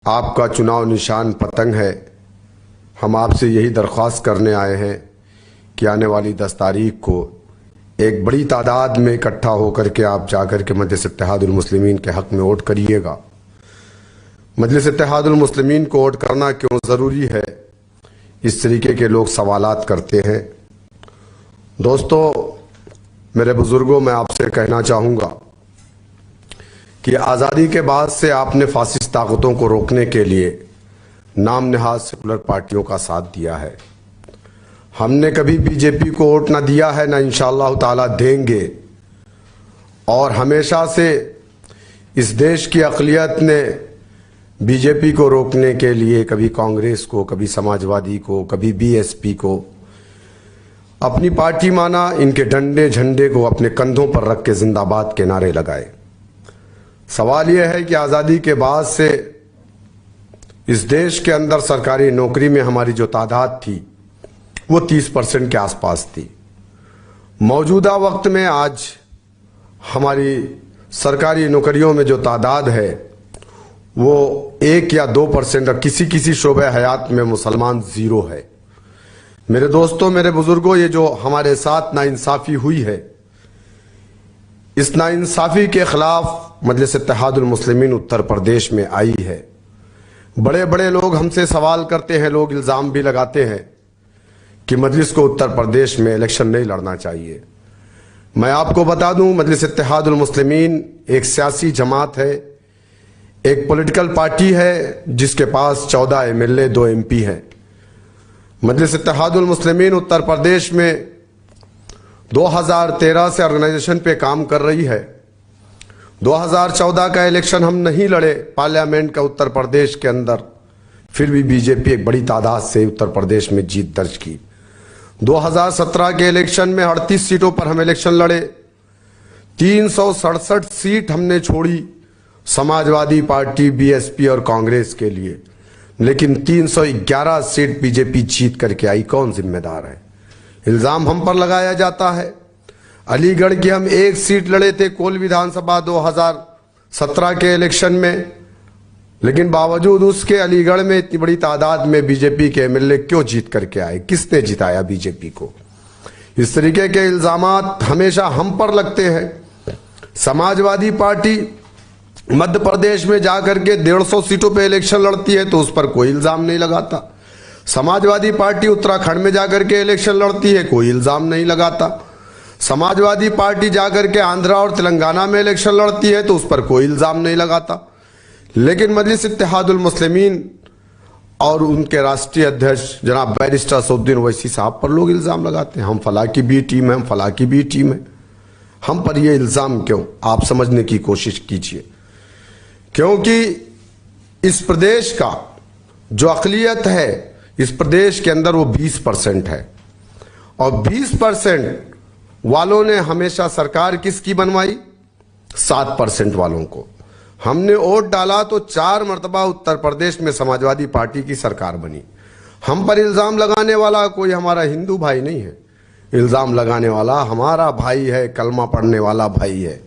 आपका चुनाव निशान पतंग है। हम आपसे यही दरख्वास्त करने आए हैं कि आने वाली 10 तारीख को एक बड़ी तादाद में इकट्ठा होकर के आप जाकर के मजलिस इत्तेहादुल मुस्लिमीन के हक़ में वोट करिएगा। मजलिस इत्तेहादुल मुस्लिमीन को वोट करना क्यों ज़रूरी है, इस तरीके के लोग सवालात करते हैं। दोस्तों, मेरे बुज़ुर्गों, मैं आपसे कहना चाहूँगा कि आज़ादी के बाद से आपने फासिस्ट ताकतों को रोकने के लिए नाम नहाद सेकुलर पार्टियों का साथ दिया है। हमने कभी बीजेपी को वोट ना दिया है, ना इंशाअल्लाह ताला देंगे। और हमेशा से इस देश की अक़लियत ने बीजेपी को रोकने के लिए कभी कांग्रेस को, कभी समाजवादी को, कभी बीएसपी को अपनी पार्टी माना, इनके डंडे झंडे को अपने कंधों पर रख के जिंदाबाद के नारे लगाए। सवाल यह है कि आज़ादी के बाद से इस देश के अंदर सरकारी नौकरी में हमारी जो तादाद थी वो 30% के आसपास थी। मौजूदा वक्त में आज हमारी सरकारी नौकरियों में जो तादाद है वो 1 या 2%, और किसी किसी शोबे हयात में मुसलमान ज़ीरो है। मेरे दोस्तों, मेरे बुजुर्गों, ये जो हमारे साथ नाइंसाफ़ी हुई है, इस नाइंसाफ़ी के ख़िलाफ़ मजलिस इत्तेहादुल मुस्लिमीन उत्तर प्रदेश में आई है। बड़े बड़े लोग हमसे सवाल करते हैं, लोग इल्ज़ाम भी लगाते हैं कि मजलिस को उत्तर प्रदेश में इलेक्शन नहीं लड़ना चाहिए। मैं आपको बता दूं, मजलिस इत्तेहादुल मुस्लिमीन एक सियासी जमात है, एक पॉलिटिकल पार्टी है जिसके पास 14 MLA 2 MP हैं। मजलिस इत्तेहादुल मुस्लिमीन उत्तर प्रदेश में 2013 से ऑर्गेनाइजेशन पे काम कर रही है। 2014 का इलेक्शन हम नहीं लड़े पार्लियामेंट का उत्तर प्रदेश के अंदर, फिर भी बीजेपी एक बड़ी तादाद से उत्तर प्रदेश में जीत दर्ज की। 2017 के इलेक्शन में 38 सीटों पर हम इलेक्शन लड़े। 367 सीट हमने छोड़ी समाजवादी पार्टी, बीएसपी और कांग्रेस के लिए, लेकिन 311 सीट बीजेपी जीत करके आई। कौन जिम्मेदार है? इल्ज़ाम हम पर लगाया जाता है। अलीगढ़ की हम 1 सीट लड़े थे कोल विधानसभा 2017 के इलेक्शन में, लेकिन बावजूद उसके अलीगढ़ में इतनी बड़ी तादाद में बीजेपी के MLA क्यों जीत करके आए? किसने जिताया बीजेपी को? इस तरीके के इल्ज़ामात हमेशा हम पर लगते हैं। समाजवादी पार्टी मध्य प्रदेश में जाकर के 150 सीटों पे इलेक्शन लड़ती है तो उस पर कोई इल्ज़ाम नहीं लगाता। समाजवादी पार्टी उत्तराखंड में जाकर के इलेक्शन लड़ती है, कोई इल्ज़ाम नहीं लगाता। समाजवादी पार्टी जाकर के आंध्रा और तेलंगाना में इलेक्शन लड़ती है तो उस पर कोई इल्ज़ाम नहीं लगाता। लेकिन मजलिस इत्तेहादुल मुस्लिमीन और उनके राष्ट्रीय अध्यक्ष जनाब बैरिस्टर असदुद्दीन ओवैसी साहब पर लोग इल्ज़ाम लगाते हैं, हम फला की बी टीम है, हम फला की बी टीम है। हम पर ये इल्ज़ाम क्यों? आप समझने की कोशिश कीजिए। क्योंकि इस प्रदेश का जो अक़लियत है, इस प्रदेश के अंदर वो 20% है, और 20% वालों ने हमेशा सरकार किसकी बनवाई? 7% वालों को। हमने वोट डाला तो 4 मरतबा उत्तर प्रदेश में समाजवादी पार्टी की सरकार बनी। हम पर इल्ज़ाम लगाने वाला कोई हमारा हिंदू भाई नहीं है, इल्ज़ाम लगाने वाला हमारा भाई है, कलमा पढ़ने वाला भाई है।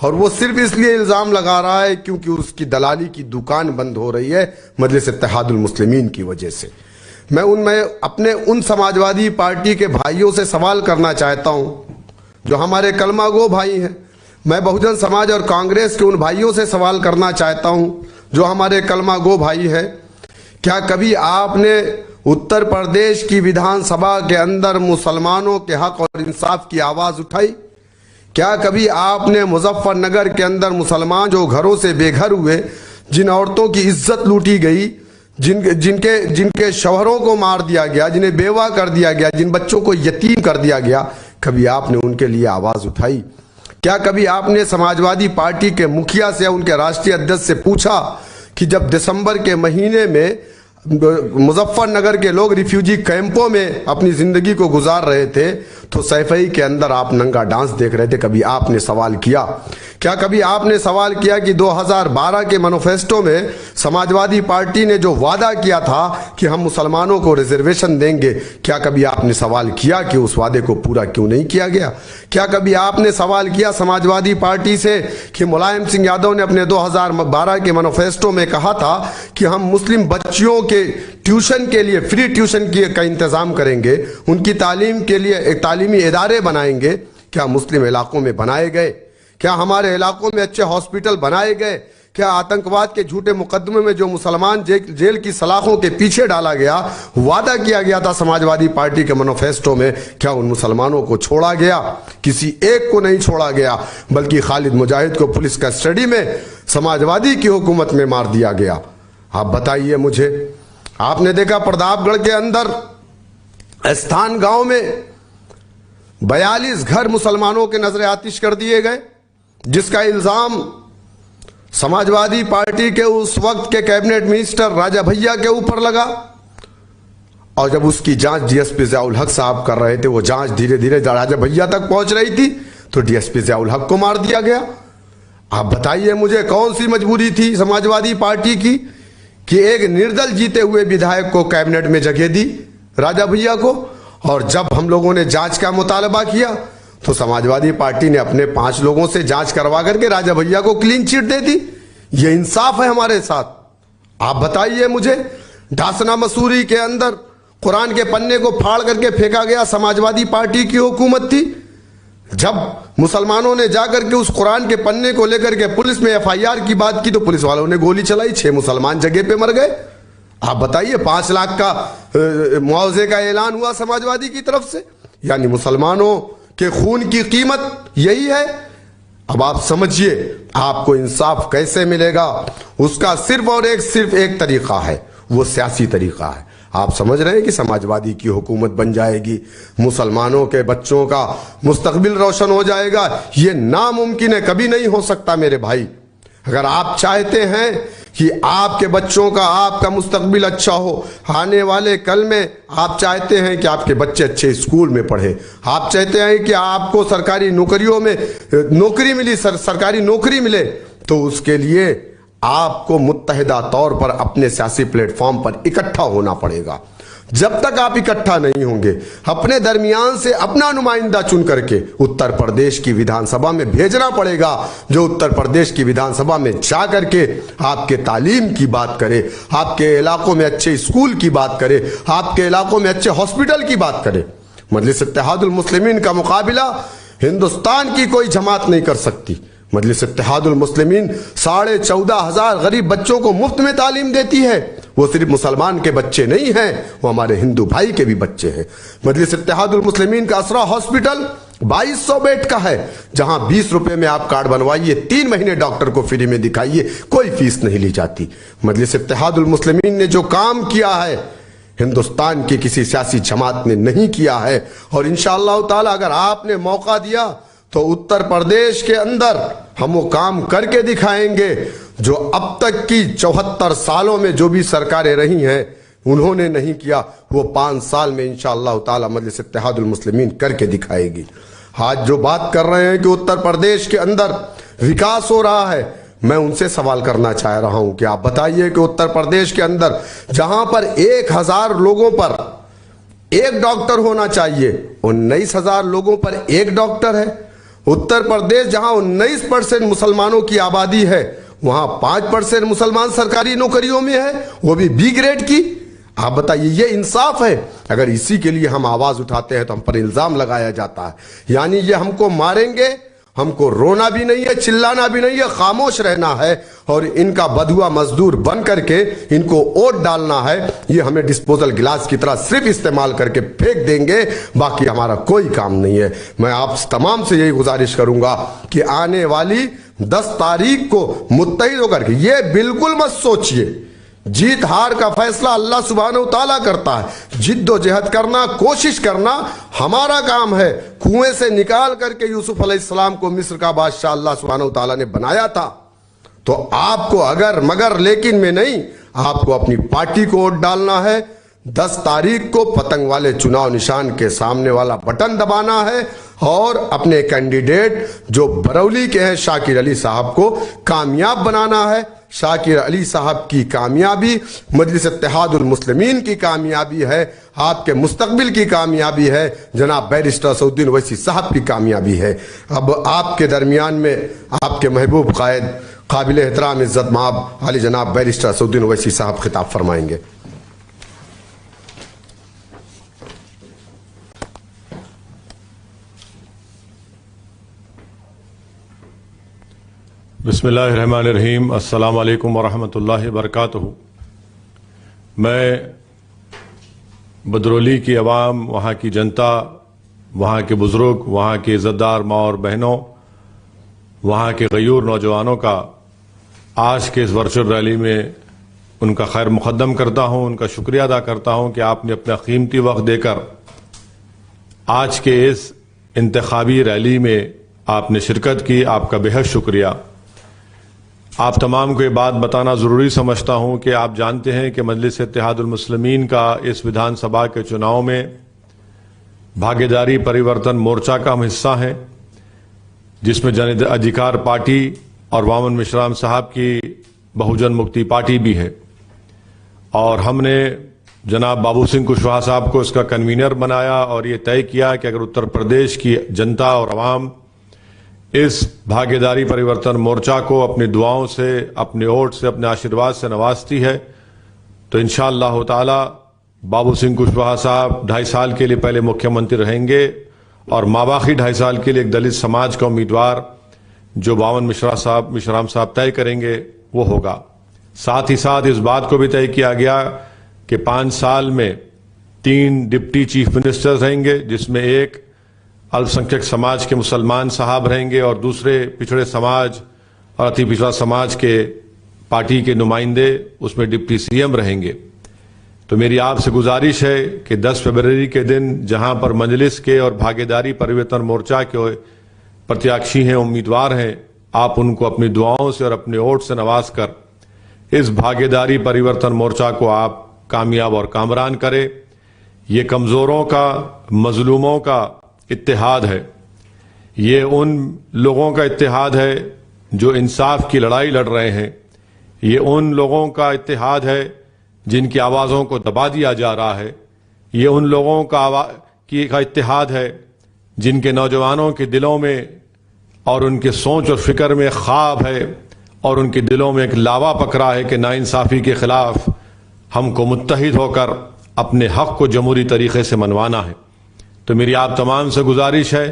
और वो सिर्फ इसलिए इल्ज़ाम लगा रहा है क्योंकि उसकी दलाली की दुकान बंद हो रही है मजलिस इत्तेहादुल मुस्लिमीन की वजह से। मैं अपने उन समाजवादी पार्टी के भाइयों से सवाल करना चाहता हूं जो हमारे कलमा गो भाई हैं। मैं बहुजन समाज और कांग्रेस के उन भाइयों से सवाल करना चाहता हूं जो हमारे कलमा गो भाई हैं। क्या कभी आपने उत्तर प्रदेश की विधानसभा के अंदर मुसलमानों के हक और इंसाफ की आवाज़ उठाई? क्या कभी आपने मुजफ्फरनगर के अंदर मुसलमान जो घरों से बेघर हुए, जिन औरतों की इज्जत लूटी गई, जिनके शौहरों को मार दिया गया, जिन्हें बेवा कर दिया गया, जिन बच्चों को यतीम कर दिया गया, कभी आपने उनके लिए आवाज़ उठाई? क्या कभी आपने समाजवादी पार्टी के मुखिया से या उनके राष्ट्रीय अध्यक्ष से पूछा कि जब दिसंबर के महीने में मुजफ्फरनगर के लोग रिफ्यूजी कैंपों में अपनी ज़िंदगी को गुजार रहे थे तो सैफई के अंदर आप नंगा डांस देख रहे थे? कभी आपने सवाल किया क्या कभी आपने सवाल किया कि 2012 के मैनिफेस्टो में समाजवादी पार्टी ने जो वादा किया था कि हम मुसलमानों को रिजर्वेशन देंगे, क्या कभी आपने सवाल किया कि उस वादे को पूरा क्यों नहीं किया गया? क्या कभी आपने सवाल किया समाजवादी पार्टी से कि मुलायम सिंह यादव ने अपने 2012 के मैनिफेस्टो में कहा था कि हम मुस्लिम बच्चियों के ट्यूशन के लिए फ्री ट्यूशन का इंतजाम करेंगे, उनकी तालीम के लिए एक तालीमी इदारे बनाएंगे? क्या मुस्लिम इलाकों में बनाए गए? क्या हमारे इलाकों में अच्छे हॉस्पिटल बनाए गए? क्या आतंकवाद के झूठे मुकदमे में जो मुसलमान जेल की सलाखों के पीछे डाला गया, वादा किया गया था समाजवादी पार्टी के मैनिफेस्टो में, क्या उन मुसलमानों को छोड़ा गया? किसी एक को नहीं छोड़ा गया, बल्कि खालिद मुजाहिद को पुलिस कस्टडी में समाजवादी की हुकूमत में मार दिया गया। आप बताइए मुझे, आपने देखा प्रतापगढ़ के अंदर स्थान गांव में 42 घर मुसलमानों के नजर आतिश कर दिए गए, जिसका इल्जाम समाजवादी पार्टी के उस वक्त के कैबिनेट मिनिस्टर राजा भैया के ऊपर लगा। और जब उसकी जांच डीएसपी ज़ियाउल हक साहब कर रहे थे, वो जांच धीरे धीरे राजा भैया तक पहुंच रही थी, तो डीएसपी ज़ियाउल हक को मार दिया गया। आप बताइए मुझे, कौन सी मजबूरी थी समाजवादी पार्टी की कि एक निर्दल जीते हुए विधायक को कैबिनेट में जगह दी राजा भैया को? और जब हम लोगों ने जांच का मुतालबा किया तो समाजवादी पार्टी ने अपने 5 लोगों से जांच करवा करके राजा भैया को क्लीन चिट दे दी। ये इंसाफ है हमारे साथ? आप बताइए मुझे, ढासना मसूरी के अंदर कुरान के पन्ने को फाड़ करके फेंका गया, समाजवादी पार्टी की हुकूमत थी। जब मुसलमानों ने जाकर के उस कुरान के पन्ने को लेकर के पुलिस में एफआईआर की बात की तो पुलिस वालों ने गोली चलाई, 6 मुसलमान जगह पे मर गए। आप बताइए, 5 लाख का मुआवजे का ऐलान हुआ समाजवादी की तरफ से। यानी मुसलमानों के खून की कीमत यही है। अब आप समझिए आपको इंसाफ कैसे मिलेगा। उसका सिर्फ एक तरीका है, वो सियासी तरीका है। आप समझ रहे हैं कि समाजवादी की हुकूमत बन जाएगी, मुसलमानों के बच्चों का मुस्तकबिल रोशन हो जाएगा, ये नामुमकिन है, कभी नहीं हो सकता मेरे भाई। अगर आप चाहते हैं कि आपके बच्चों का, आपका मुस्तकबिल अच्छा हो, आने वाले कल में आप चाहते हैं कि आपके बच्चे अच्छे स्कूल में पढ़े, आप चाहते हैं कि आपको सरकारी नौकरियों में नौकरी मिली, सरकारी नौकरी मिले, तो उसके लिए आपको मुत्तहिदा तौर पर अपने सियासी प्लेटफॉर्म पर इकट्ठा होना पड़ेगा। जब तक आप इकट्ठा नहीं होंगे, अपने दरमियान से अपना नुमाइंदा चुन करके उत्तर प्रदेश की विधानसभा में भेजना पड़ेगा, जो उत्तर प्रदेश की विधानसभा में जा करके आपके तालीम की बात करे, आपके इलाकों में अच्छे स्कूल की बात करे, आपके इलाकों में अच्छे हॉस्पिटल की बात करे। मजलिस इत्तेहादुल मुस्लिमीन का मुकाबला हिंदुस्तान की कोई जमात नहीं कर सकती। मजलिस इत्तेहादुल मुस्लिमीन 14,500 गरीब बच्चों को मुफ्त में तालीम देती है। वो सिर्फ मुसलमान के बच्चे नहीं हैं, वो हमारे हिंदू भाई के भी बच्चे हैं। मजलिस इत्तेहादुल मुस्लिमीन का असरा हॉस्पिटल 2200 बेड का है, जहां 20 रुपए में आप कार्ड बनवाइए, 3 महीने डॉक्टर को फ्री में दिखाइए, कोई फीस नहीं ली जाती। मजलिस इत्तेहादुल मुस्लिमीन ने जो काम किया है हिंदुस्तान की किसी सियासी जमात ने नहीं किया है। और इंशाअल्लाह ताला अगर आपने मौका दिया तो उत्तर प्रदेश के अंदर हम वो काम करके दिखाएंगे जो अब तक की 74 सालों में जो भी सरकारें रही हैं उन्होंने नहीं किया, वो 5 साल में इंशाअल्लाह ताला मजलिस इत्तेहादुल मुस्लिमीन करके दिखाएगी। आज जो बात कर रहे हैं कि उत्तर प्रदेश के अंदर विकास हो रहा है, मैं उनसे सवाल करना चाह रहा हूं कि आप बताइए कि उत्तर प्रदेश के अंदर जहां पर 1000 लोगों पर एक डॉक्टर होना चाहिए, 19,000 लोगों पर एक डॉक्टर है। उत्तर प्रदेश जहां 19% मुसलमानों की आबादी है, वहां 5% मुसलमान सरकारी नौकरियों में है, वो भी बी ग्रेड की। आप बताइए, ये इंसाफ है? अगर इसी के लिए हम आवाज उठाते हैं तो हम पर इल्जाम लगाया जाता है, यानी ये हमको मारेंगे। हमको रोना भी नहीं है, चिल्लाना भी नहीं है, खामोश रहना है और इनका बधुआ मजदूर बन करके इनको वोट डालना है। ये हमें डिस्पोजल गिलास की तरह सिर्फ इस्तेमाल करके फेंक देंगे, बाकी हमारा कोई काम नहीं है। मैं आप तमाम से यही गुजारिश करूंगा कि आने वाली 10 तारीख को मुत्तहिद होकर के, ये बिल्कुल मत सोचिए जीत हार का फैसला अल्लाह सुब्हानहू ताला करता है। जिद्दोजहद करना, कोशिश करना हमारा काम है। कुएं से निकाल करके यूसुफ अलैहिस्सलाम को मिस्र का बादशाह अल्लाह सुब्हानहू ताला ने बनाया था। तो आपको अगर मगर लेकिन में नहीं, आपको अपनी पार्टी को वोट डालना है। 10 तारीख को पतंग वाले चुनाव निशान के सामने वाला बटन दबाना है और अपने कैंडिडेट जो बरौली के हैं शाकिर अली साहब को कामयाब बनाना है। शाकिर अली साहब की कामयाबी मजलिस इत्तेहादुल मुस्लिमीन की कामयाबी है, आपके मुस्तकबिल की कामयाबी है, जनाब बैरिस्टर असदुद्दीन ओवैसी साहब की कामयाबी है। अब आपके दरमियान में आपके महबूब कायद काबिल एहतराम इज्जत माब आली जनाब बैरिस्टर असदुद्दीन ओवैसी साहब खिताब फरमाएंगे। बिस्मिल्लाहिर्रहमानिर्रहीम। अस्सलाम वालेकुम वरहमतुल्लाहि वबरकातुहू। मैं बदरौली की आवाम, वहाँ की जनता, वहाँ के बुज़ुर्ग, वहाँ के इज़्ज़तदार माँ और बहनों, वहाँ के गयूर नौजवानों का आज के इस वर्चुअल रैली में उनका खैर मुक़द्दम करता हूँ, उनका शुक्रिया अदा करता हूँ कि आपने अपना कीमती वक्त देकर आज के इस इंतखाबी रैली में आपने शिरकत की। आपका बेहद शुक्रिया। आप तमाम को ये बात बताना ज़रूरी समझता हूँ कि आप जानते हैं कि मजलिस इत्तेहादुल मुस्लिमीन का इस विधानसभा के चुनाव में भागीदारी परिवर्तन मोर्चा का हम हिस्सा हैं, जिसमें जन अधिकार पार्टी और वामन मिश्राम साहब की बहुजन मुक्ति पार्टी भी है। और हमने जनाब बाबू सिंह कुशवाहा साहब को इसका कन्वीनर बनाया और ये तय किया कि अगर उत्तर प्रदेश की जनता और आवाम इस भागीदारी परिवर्तन मोर्चा को अपनी दुआओं से, अपने वोट से, अपने आशीर्वाद से नवाजती है तो इंशाअल्लाह ताला बाबू सिंह कुशवाहा साहब 2.5 साल के लिए पहले मुख्यमंत्री रहेंगे और माबाकी 2.5 साल के लिए एक दलित समाज का उम्मीदवार जो बावन मिश्राम साहब तय करेंगे वो होगा। साथ ही साथ इस बात को भी तय किया गया कि 5 साल में 3 डिप्टी चीफ मिनिस्टर्स रहेंगे, जिसमें एक अल्पसंख्यक समाज के मुसलमान साहब रहेंगे और दूसरे पिछड़े समाज और अति पिछड़ा समाज के पार्टी के नुमाइंदे उसमें डिप्टी सीएम रहेंगे। तो मेरी आपसे गुजारिश है कि 10 फरवरी के दिन जहां पर मजलिस के और भागीदारी परिवर्तन मोर्चा के प्रत्याशी हैं, उम्मीदवार हैं, आप उनको अपनी दुआओं से और अपने वोट से नवाज कर इस भागीदारी परिवर्तन मोर्चा को आप कामयाब और कामरान करें। ये कमजोरों का, मजलूमों का इत्तेहाद है। ये उन लोगों का इत्तेहाद है जो इंसाफ की लड़ाई लड़ रहे हैं। ये उन लोगों का इत्तेहाद है जिनकी आवाज़ों को दबा दिया जा रहा है। ये उन लोगों का इत्तेहाद है जिनके नौजवानों के दिलों में और उनके सोच और फिक्र में ख्वाब है और उनके दिलों में एक लावा पकड़ा है कि नाइंसाफ़ी के खिलाफ हमको मुत्तहिद होकर अपने हक को जमहूरी तरीके से मनवाना है। तो मेरी आप तमाम से गुजारिश है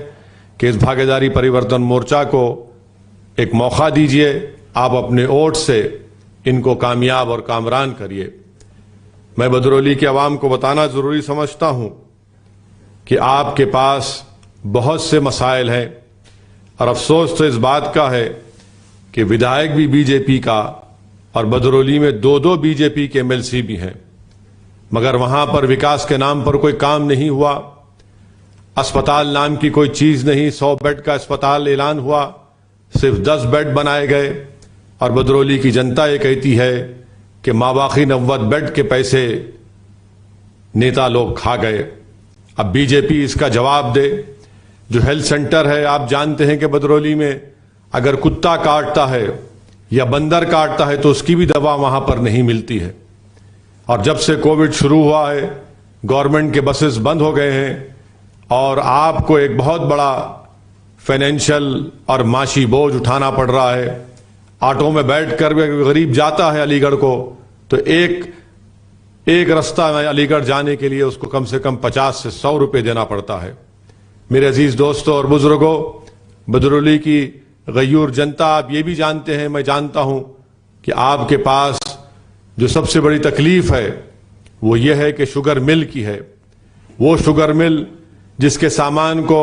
कि इस भागीदारी परिवर्तन मोर्चा को एक मौका दीजिए, आप अपने वोट से इनको कामयाब और कामरान करिए। मैं बदरौली के अवाम को बताना ज़रूरी समझता हूँ कि आपके पास बहुत से मसाइल हैं और अफसोस तो इस बात का है कि विधायक भी बीजेपी का और बदरौली में 2 बीजेपी के एमएलसी भी हैं, मगर वहां पर विकास के नाम पर कोई काम नहीं हुआ। अस्पताल नाम की कोई चीज नहीं। 100 बेड का अस्पताल ऐलान हुआ, सिर्फ 10 बेड बनाए गए और बदरौली की जनता ये कहती है कि माबाकी 90 बेड के पैसे नेता लोग खा गए। अब बीजेपी इसका जवाब दे। जो हेल्थ सेंटर है, आप जानते हैं कि बदरौली में अगर कुत्ता काटता है या बंदर काटता है तो उसकी भी दवा वहां पर नहीं मिलती है। और जब से कोविड शुरू हुआ है गवर्नमेंट के बसेस बंद हो गए हैं और आपको एक बहुत बड़ा फाइनेंशियल और माशी बोझ उठाना पड़ रहा है। ऑटो में बैठकर गरीब जाता है अलीगढ़ को तो एक रास्ता में अलीगढ़ जाने के लिए उसको कम से कम 50 से 100 रुपए देना पड़ता है। मेरे अजीज दोस्तों और बुजुर्गों, बदरौली की गयूर जनता, आप ये भी जानते हैं, मैं जानता हूं कि आपके पास जो सबसे बड़ी तकलीफ है वो ये है कि शुगर मिल की है। वो शुगर मिल जिसके सामान को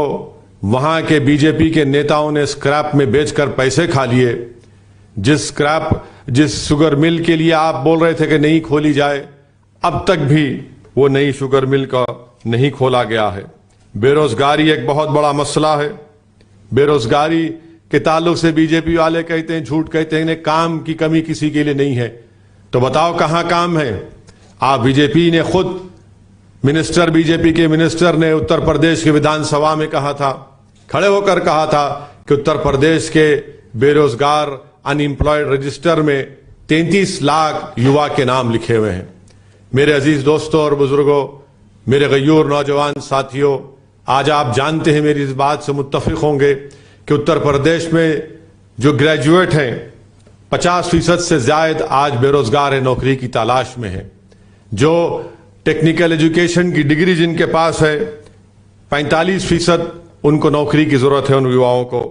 वहां के बीजेपी के नेताओं ने स्क्रैप में बेचकर पैसे खा लिए, जिस शुगर मिल के लिए आप बोल रहे थे कि नहीं खोली जाए, अब तक भी वो नई शुगर मिल का नहीं खोला गया है। बेरोजगारी एक बहुत बड़ा मसला है। बेरोजगारी के ताल्लुक से बीजेपी वाले कहते हैं, झूठ कहते हैं, काम की कमी किसी के लिए नहीं है। तो बताओ कहां काम है? आप बीजेपी ने खुद मिनिस्टर, बीजेपी के मिनिस्टर ने उत्तर प्रदेश के विधानसभा में कहा था, खड़े होकर कहा था कि उत्तर प्रदेश के बेरोजगार अनएम्प्लॉयड रजिस्टर में 33 लाख युवा के नाम लिखे हुए हैं। मेरे अजीज दोस्तों और बुजुर्गों, मेरे गयूर नौजवान साथियों, आज आप जानते हैं, मेरी इस बात से मुत्तफिक होंगे कि उत्तर प्रदेश में जो ग्रेजुएट हैं 50% से ज्यादा आज बेरोजगार है, नौकरी की तलाश में है। जो टेक्निकल एजुकेशन की डिग्री जिनके पास है 45% उनको नौकरी की जरूरत है, उन युवाओं को।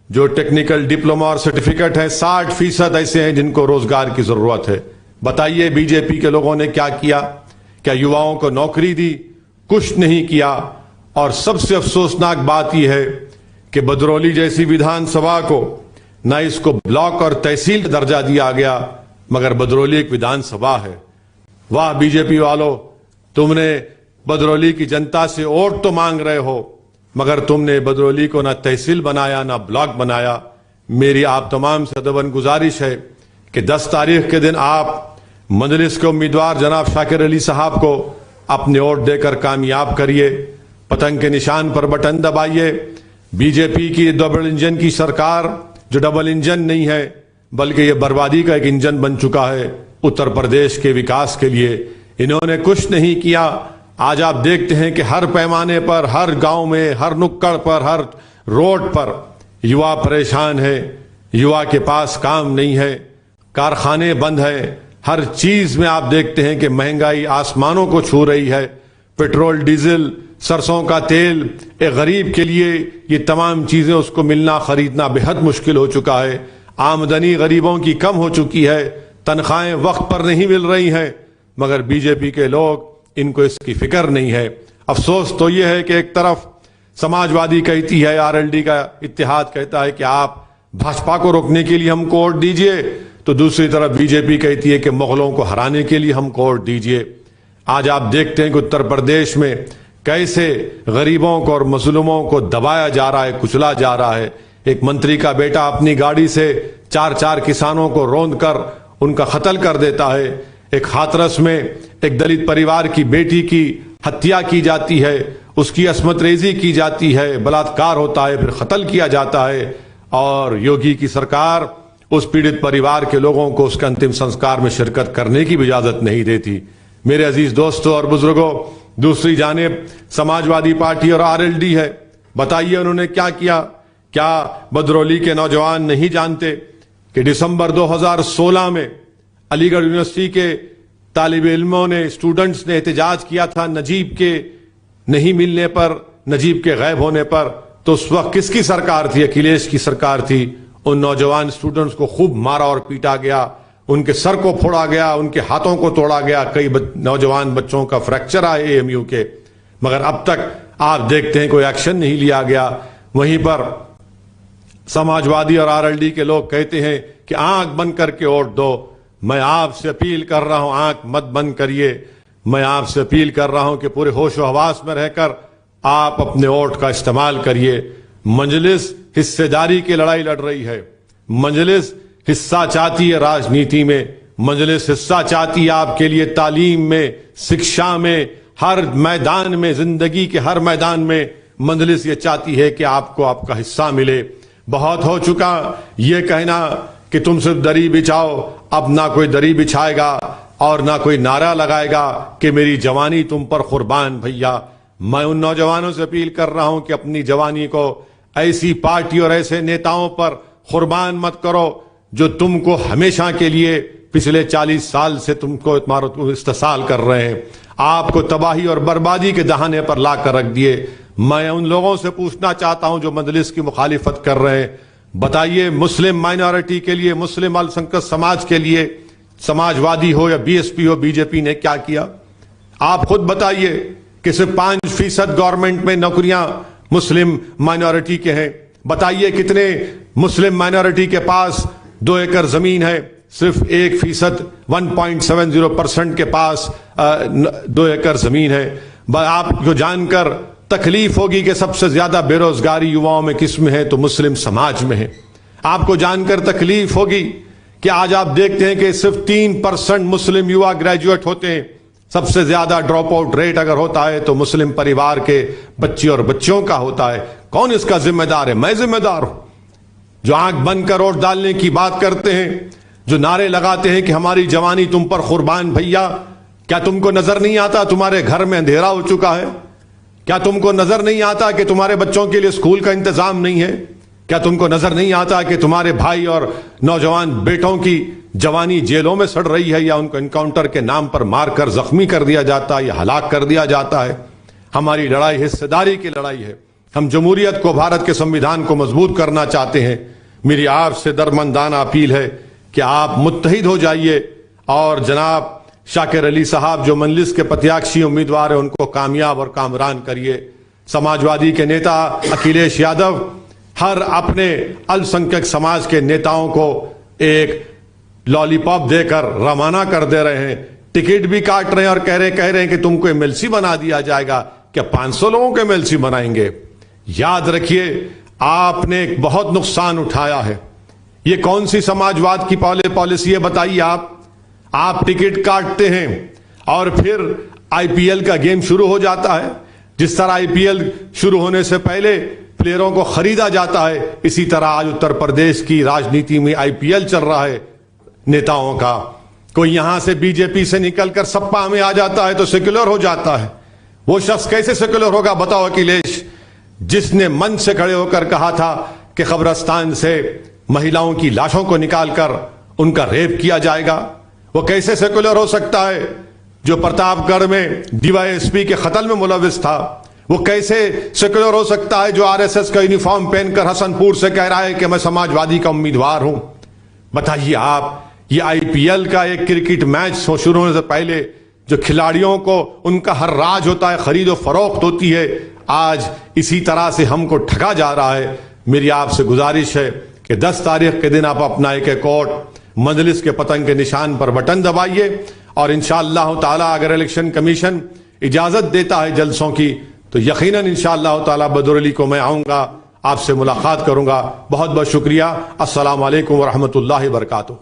जो टेक्निकल डिप्लोमा और सर्टिफिकेट है 60% ऐसे हैं जिनको रोजगार की जरूरत है। बताइए बीजेपी के लोगों ने क्या किया? क्या युवाओं को नौकरी दी? कुछ नहीं किया। और सबसे अफसोसनाक बात यह है कि बदरौली जैसी विधानसभा को न इसको ब्लॉक और तहसील का दर्जा दिया गया, मगर बदरौली एक विधानसभा है। वाह बीजेपी वालों, तुमने बदरौली की जनता से वोट तो मांग रहे हो, मगर तुमने बदरौली को ना तहसील बनाया ना ब्लॉक बनाया। मेरी आप तमाम से अदबन गुजारिश है कि 10 तारीख के दिन आप मजलिस के उम्मीदवार जनाब शाकिर अली साहब को अपने वोट देकर कामयाब करिए। पतंग के निशान पर बटन दबाइए। बीजेपी की डबल इंजन की सरकार, जो डबल इंजन नहीं है बल्कि ये बर्बादी का एक इंजन बन चुका है उत्तर प्रदेश के विकास के लिए, इन्होंने कुछ नहीं किया। आज आप देखते हैं कि हर पैमाने पर, हर गांव में, हर नुक्कड़ पर, हर रोड पर युवा परेशान है। युवा के पास काम नहीं है, कारखाने बंद है। हर चीज में आप देखते हैं कि महंगाई आसमानों को छू रही है। पेट्रोल, डीजल, सरसों का तेल, एक गरीब के लिए ये तमाम चीजें उसको मिलना, खरीदना बेहद मुश्किल हो चुका है। आमदनी गरीबों की कम हो चुकी है, तनख्वाहें वक्त पर नहीं मिल रही हैं, मगर बीजेपी के लोग, इनको इसकी फिक्र नहीं है। अफसोस तो यह है कि एक तरफ समाजवादी कहती है, आरएलडी का इत्तेहाद कहता है कि आप भाजपा को रोकने के लिए हमको वोट दीजिए, तो दूसरी तरफ बीजेपी कहती है कि मुगलों को हराने के लिए हमको वोट दीजिए। आज आप देखते हैं कि उत्तर प्रदेश में कैसे गरीबों को और मजलूमों को दबाया जा रहा है, कुचला जा रहा है। एक मंत्री का बेटा अपनी गाड़ी से 4 किसानों को रौंद कर उनका कत्ल कर देता है। एक हाथरस में एक दलित परिवार की बेटी की हत्या की जाती है, उसकी अस्मत रेजी की जाती है, बलात्कार होता है, फिर कत्ल किया जाता है। और योगी की सरकार उस पीड़ित परिवार के लोगों को उसके अंतिम संस्कार में शिरकत करने की भी इजाजत नहीं देती। मेरे अजीज दोस्तों और बुजुर्गों, दूसरी जानिब समाजवादी पार्टी और आरएलडी है। बताइए उन्होंने क्या किया? क्या बदरौली के नौजवान नहीं जानते कि दिसंबर 2016 में अलीगढ़ यूनिवर्सिटी के तालिब इल्मों ने, स्टूडेंट्स ने एहतजाज किया था नजीब के नहीं मिलने पर, नजीब के गायब होने पर। तो उस वक्त किसकी सरकार थी? अखिलेश की सरकार थी। उन नौजवान स्टूडेंट्स को खूब मारा और पीटा गया, उनके सर को फोड़ा गया, उनके हाथों को तोड़ा गया, कई नौजवान बच्चों का फ्रैक्चर आए एएमयू के, मगर अब तक आप देखते हैं कोई एक्शन नहीं लिया गया। वहीं पर समाजवादी और आरएलडी के लोग कहते हैं कि आंख बंद करके वोट दो। मैं आपसे अपील कर रहा हूं, आंख मत बंद करिए। मैं आपसे अपील कर रहा हूं कि पूरे होश हवास में रहकर आप अपने वोट का इस्तेमाल करिए। मजलिस हिस्सेदारी की लड़ाई लड़ रही है। मजलिस हिस्सा चाहती है राजनीति में। मजलिस हिस्सा चाहती है आपके लिए तालीम में, शिक्षा में, हर मैदान में, जिंदगी के हर मैदान में मजलिस ये चाहती है कि आपको आपका हिस्सा मिले। बहुत हो चुका ये कहना कि तुम सिर्फ दरी बिछाओ। अब ना कोई दरी बिछाएगा और ना कोई नारा लगाएगा कि मेरी जवानी तुम पर कुर्बान भैया। मैं उन नौजवानों से अपील कर रहा हूं कि अपनी जवानी को ऐसी पार्टी और ऐसे नेताओं पर कुर्बान मत करो जो तुमको हमेशा के लिए पिछले 40 साल से तुमको इस्तेसाल कर रहे हैं, आपको तबाही और बर्बादी के दहाने पर ला कर रख दिए। मैं उन लोगों से पूछना चाहता हूं जो मजलिस की मुखालिफत कर रहे हैं, बताइए मुस्लिम माइनॉरिटी के लिए, मुस्लिम अल्पसंख्यक समाज के लिए, समाजवादी हो या बीएसपी हो, बीजेपी ने क्या किया? आप खुद बताइए कि सिर्फ 5% गवर्नमेंट में नौकरियां मुस्लिम माइनॉरिटी के हैं। बताइए कितने मुस्लिम माइनॉरिटी के पास 2 एकड़ जमीन है? सिर्फ 1%, 1.70% के पास 2 एकड़ जमीन है। आपको जानकर तकलीफ होगी कि सबसे ज्यादा बेरोजगारी युवाओं में किस में है? तो मुस्लिम समाज में है। आपको जानकर तकलीफ होगी कि आज आप देखते हैं कि सिर्फ 3% मुस्लिम युवा ग्रेजुएट होते हैं। सबसे ज्यादा ड्रॉप आउट रेट अगर होता है तो मुस्लिम परिवार के बच्चे और बच्चियों का होता है। कौन इसका जिम्मेदार है? मैं जिम्मेदार हूं। जो आंख बंद कर वोट डालने की बात करते हैं, जो नारे लगाते हैं कि हमारी जवानी तुम पर कुर्बान भैया, क्या तुमको नजर नहीं आता तुम्हारे घर में अंधेरा हो चुका है? क्या तुमको नजर नहीं आता कि तुम्हारे बच्चों के लिए स्कूल का इंतजाम नहीं है? क्या तुमको नजर नहीं आता कि तुम्हारे भाई और नौजवान बेटों की जवानी जेलों में सड़ रही है, या उनको एनकाउंटर के नाम पर मारकर जख्मी कर दिया जाता है या हलाक कर दिया जाता है? हमारी लड़ाई हिस्सेदारी की लड़ाई है। हम जमहूरियत को, भारत के संविधान को मजबूत करना चाहते हैं। मेरी आपसे दरमंदाना अपील है कि आप मुत्तहिद हो जाइए और जनाब शाकिर अली साहब जो मजलिस के प्रत्याशी उम्मीदवार है उनको कामयाब और कामरान करिए। समाजवादी के नेता अखिलेश यादव हर अपने अल्पसंख्यक समाज के नेताओं को एक लॉलीपॉप देकर रवाना कर दे रहे हैं, टिकट भी काट रहे हैं और कह रहे हैं कि तुमको एमएलसी बना दिया जाएगा। क्या 500 लोगों को एमएलसी बनाएंगे? याद रखिए, आपने एक बहुत नुकसान उठाया है। ये कौन सी समाजवाद की पॉलिसी है बताइए आप टिकट काटते हैं और फिर आईपीएल का गेम शुरू हो जाता है। जिस तरह आईपीएल शुरू होने से पहले प्लेयरों को खरीदा जाता है, इसी तरह आज उत्तर प्रदेश की राजनीति में आईपीएल चल रहा है नेताओं का। कोई यहां से बीजेपी से निकलकर सपा में आ जाता है तो सेक्युलर हो जाता है। वो शख्स कैसे सेक्युलर होगा बताओ अखिलेश, जिसने मन से खड़े होकर कहा था कि कब्रिस्तान से महिलाओं की लाशों को निकालकर उनका रेप किया जाएगा? वो कैसे सेक्युलर हो सकता है जो प्रतापगढ़ में डीवाईएसपी के कत्ल में मुलविस था? वो कैसे सेक्युलर हो सकता है जो आरएसएस का यूनिफॉर्म पहनकर हसनपुर से कह रहा है कि मैं समाजवादी का उम्मीदवार हूं? बताइए आप, ये आईपीएल का एक क्रिकेट मैच शुरू होने से पहले जो खिलाड़ियों को उनका हर राज होता है, खरीदो फरोख्त होती है, आज इसी तरह से हमको ठगा जा रहा है। मेरी आपसे गुजारिश है कि 10 तारीख के दिन आप अपना एक वोट मजलिस के पतंग के निशान पर बटन दबाइए और इंशाअल्लाह ताला अगर इलेक्शन कमीशन इजाजत देता है जलसों की तो यकीनन इंशाअल्लाह ताला बदरुली को मैं आऊंगा, आपसे मुलाकात करूंगा। बहुत बहुत शुक्रिया। अस्सलाम वालेकुम व रहमतुल्लाहि व बरकातुहू।